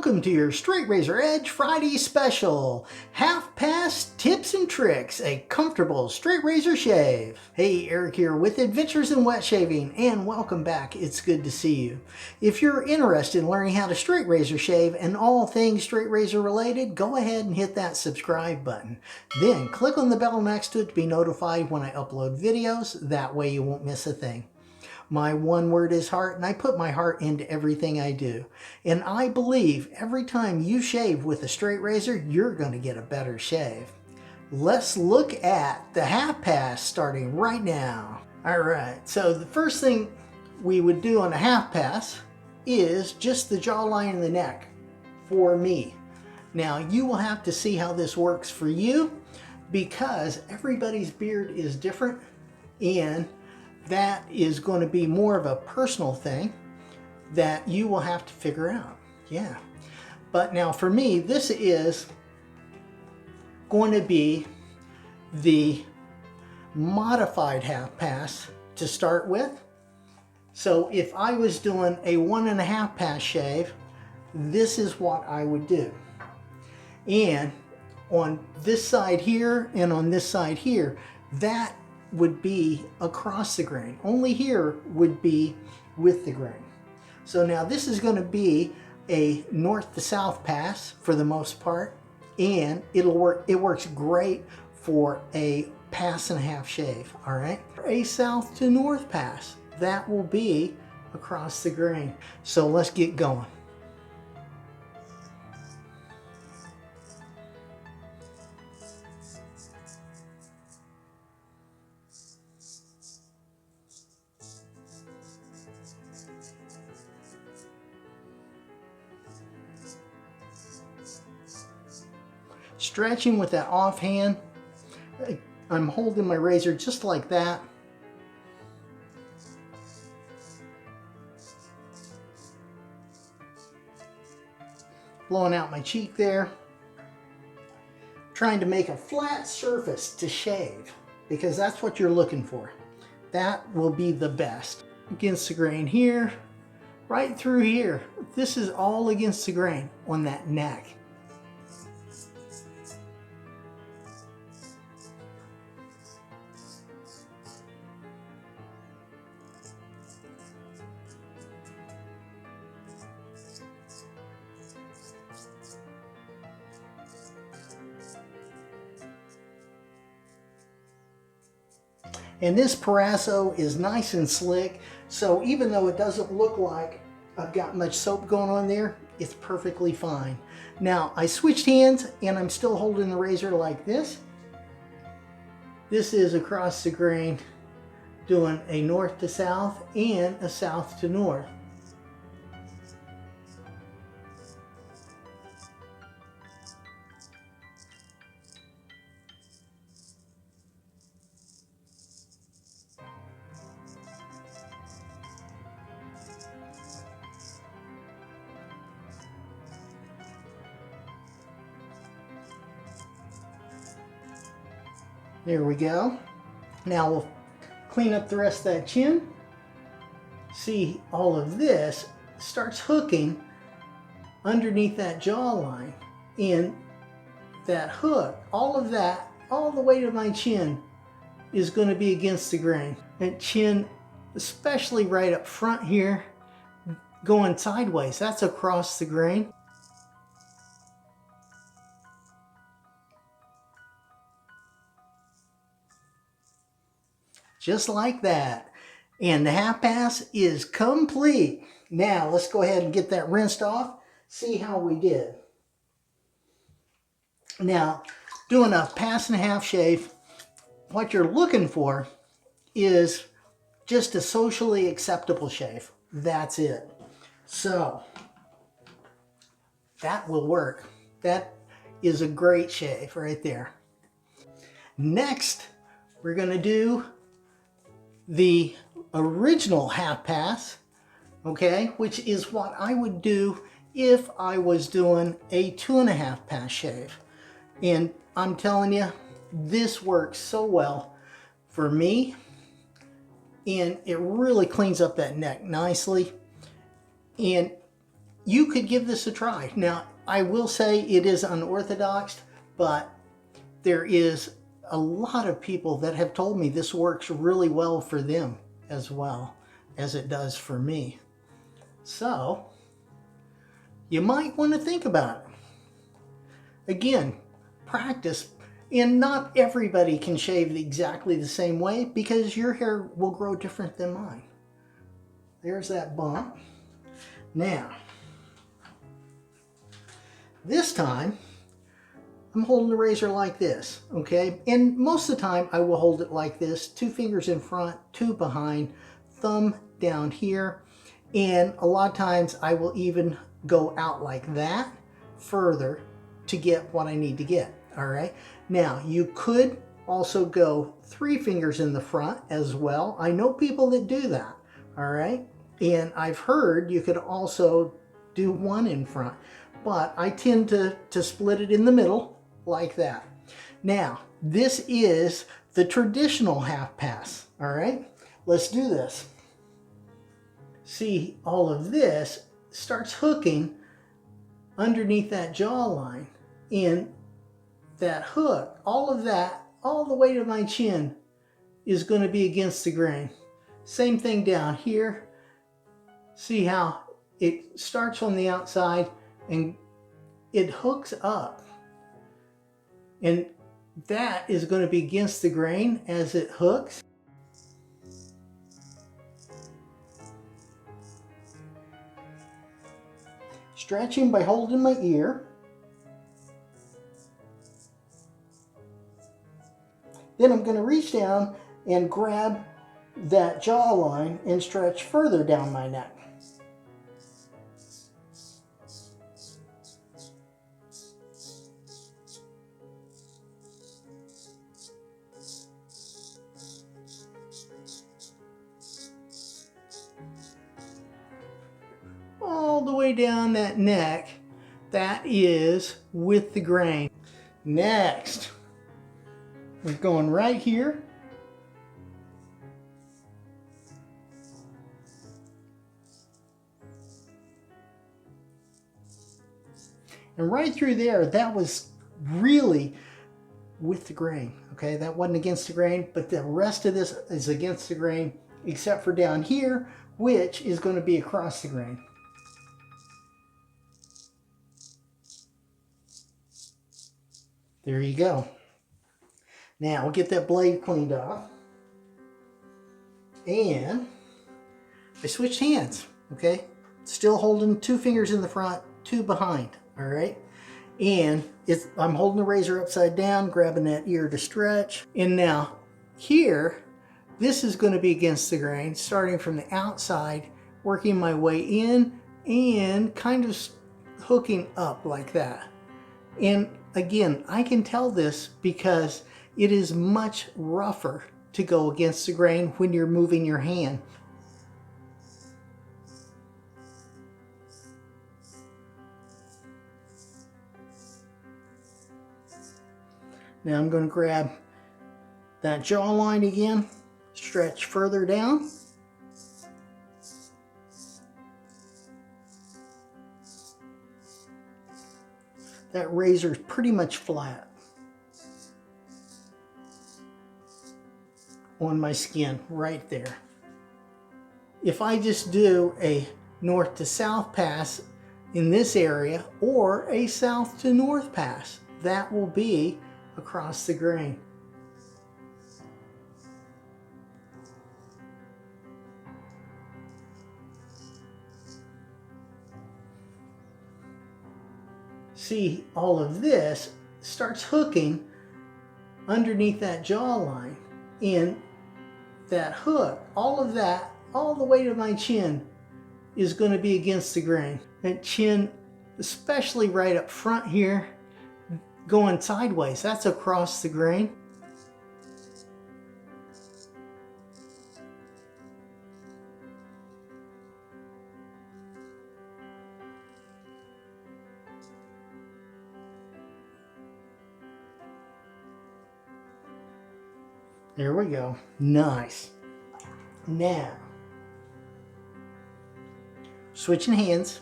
Welcome to your Straight Razor Edge Friday special. Half Pass Tips and Tricks, a comfortable straight razor shave. Hey, Eric here with Adventures in Wet Shaving, and welcome back. It's good to see you. If you're interested in learning how to straight razor shave and all things straight razor related, go ahead and hit that subscribe button. Then click on the bell next to it to be notified when I upload videos. That way you won't miss a thing. My one word is heart, and I put my heart into everything I do. And I believe every time you shave with a straight razor, you're going to get a better shave. Let's look at the half pass starting right now. All right, so the first thing we would do on a half pass is just the jawline and the neck for me. Now, you will have to see how this works for you because everybody's beard is different, and that is going to be more of a personal thing that you will have to figure out. Yeah. But now for me, this is going to be the modified half pass to start with. So if I was doing a 1.5 pass shave, this is what I would do. And on this side here and on this side here, that would be across the grain. Only here would be with the grain. So now this is going to be a north to south pass for the most part, and it works great for a 1.5 pass shave. All right, a south to north pass, that will be across the grain. So let's get going. Stretching with that offhand, I'm holding my razor just like that. Blowing out my cheek there. Trying to make a flat surface to shave because that's what you're looking for. That will be the best. Against the grain here, right through here. This is all against the grain on that neck. And this Proraso is nice and slick, so even though it doesn't look like I've got much soap going on there, it's perfectly fine. Now, I switched hands and I'm still holding the razor like this. This is across the grain, doing a north to south and a south to north. There we go. Now we'll clean up the rest of that chin. See, all of this starts hooking underneath that jawline, and that hook, all of that, all the way to my chin is going to be against the grain. That chin, especially right up front here, going sideways, that's across the grain. Just like that. And the half pass is complete. Now let's go ahead and get that rinsed off, see how we did. Now, doing a 1.5 pass shave, what you're looking for is just a socially acceptable shave. That's it. So, that will work. That is a great shave right there. Next, we're going to do the original half pass, okay, which is what I would do if I was doing a 2.5 pass shave. And I'm telling you, this works so well for me, and it really cleans up that neck nicely. And you could give this a try. Now, I will say it is unorthodox, but there is a lot of people that have told me this works really well for them as well as it does for me. So, you might want to think about it. Again, practice. And not everybody can shave exactly the same way because your hair will grow different than mine. There's that bump. Now, this time, I'm holding the razor like this, okay? And most of the time, I will hold it like this, 2 fingers in front, 2 behind, thumb down here. And a lot of times, I will even go out like that further to get what I need to get, all right? Now, you could also go 3 fingers in the front as well. I know people that do that, all right? And I've heard you could also do 1 in front, but I tend to split it in the middle like that. Now, this is the traditional half pass, all right? Let's do this. See, all of this starts hooking underneath that jawline, and that hook, all of that, all the way to my chin is going to be against the grain. Same thing down here. See how it starts on the outside and it hooks up. And that is going to be against the grain as it hooks. Stretching by holding my ear. Then I'm going to reach down and grab that jawline and stretch further down my neck. All the way down that neck, that is with the grain. Next, we're going right here. And right through there, that was really with the grain, okay? That wasn't against the grain, but the rest of this is against the grain, except for down here, which is going to be across the grain. There you go. Now, we'll get that blade cleaned off. And I switched hands, okay? Still holding 2 fingers in the front, 2 behind, all right? And I'm holding the razor upside down, grabbing that ear to stretch. And now, here, this is going to be against the grain, starting from the outside, working my way in, and kind of hooking up like that. And again, I can tell this because it is much rougher to go against the grain when you're moving your hand. Now I'm going to grab that jawline again, stretch further down. That razor is pretty much flat on my skin right there. If I just do a north to south pass in this area or a south to north pass, that will be across the grain. See, all of this starts hooking underneath that jawline, and that hook, all of that, all the way to my chin is going to be against the grain. That chin, especially right up front here, going sideways, that's across the grain. There we go. Nice. Now, switching hands.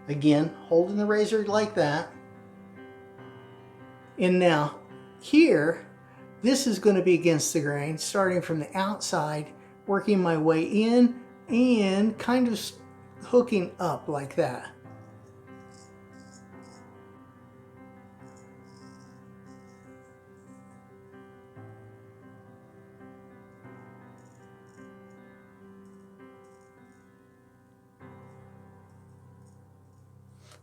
Again, holding the razor like that. And now here, this is going to be against the grain, starting from the outside, working my way in and kind of hooking up like that.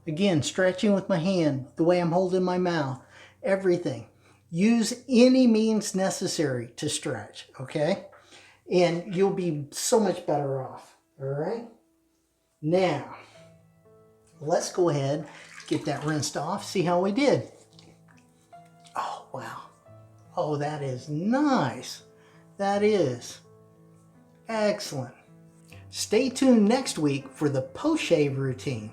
Again, stretching with my hand, the way I'm holding my mouth, everything. Use any means necessary to stretch, okay? And you'll be so much better off, all right? Now, let's go ahead, get that rinsed off, see how we did. Oh, wow. Oh, that is nice. That is excellent. Stay tuned next week for the post-shave routine.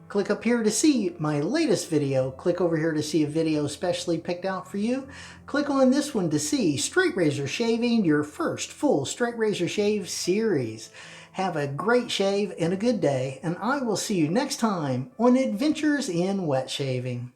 Click up here to see my latest video. Click over here to see a video specially picked out for you. Click on this one to see Straight Razor Shaving, your first full straight razor shave series. Have a great shave and a good day, and I will see you next time on Adventures in Wet Shaving.